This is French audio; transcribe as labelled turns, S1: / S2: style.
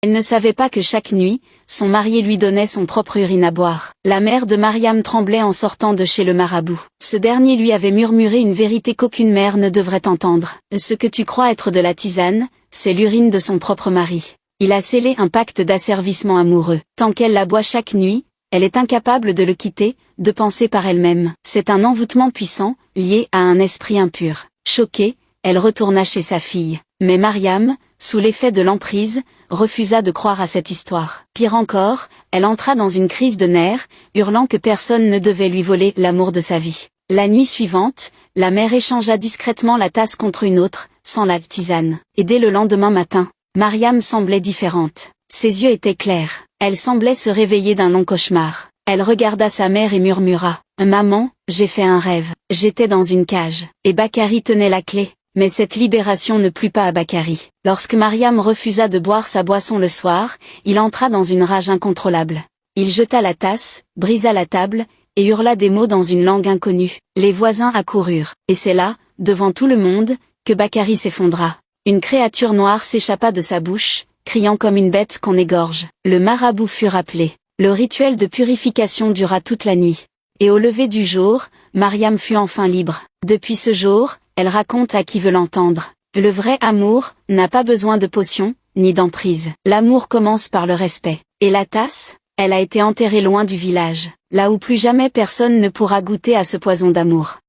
S1: Elle ne savait pas que chaque nuit, son mari lui donnait son propre urine à boire. La mère de Mariam tremblait en sortant de chez le marabout. Ce dernier lui avait murmuré une vérité qu'aucune mère ne devrait entendre. Ce que tu crois être de la tisane, c'est l'urine de son propre mari. Il a scellé un pacte d'asservissement amoureux. Tant qu'elle la boit chaque nuit, elle est incapable de le quitter, de penser par elle-même. C'est un envoûtement puissant, lié à un esprit impur. Choquée, elle retourna chez sa fille. Mais Mariam, sous l'effet de l'emprise, refusa de croire à cette histoire. Pire encore, elle entra dans une crise de nerfs, hurlant que personne ne devait lui voler l'amour de sa vie. La nuit suivante, la mère échangea discrètement la tasse contre une autre, sans la tisane. Et dès le lendemain matin, Mariam semblait différente. Ses yeux étaient clairs. Elle semblait se réveiller d'un long cauchemar. Elle regarda sa mère et murmura « Maman, j'ai fait un rêve. J'étais dans une cage. Et Bakary tenait la clé. » Mais cette libération ne plut pas à Bakary. Lorsque Mariam refusa de boire sa boisson le soir, il entra dans une rage incontrôlable. Il jeta la tasse, brisa la table, et hurla des mots dans une langue inconnue. Les voisins accoururent. Et c'est là, devant tout le monde, que Bakary s'effondra. Une créature noire s'échappa de sa bouche, criant comme une bête qu'on égorge. Le marabout fut rappelé. Le rituel de purification dura toute la nuit. Et au lever du jour, Mariam fut enfin libre. Depuis ce jour, elle raconte à qui veut l'entendre. Le vrai amour n'a pas besoin de potions, ni d'emprise. L'amour commence par le respect. Et la tasse, elle a été enterrée loin du village, là où plus jamais personne ne pourra goûter à ce poison d'amour.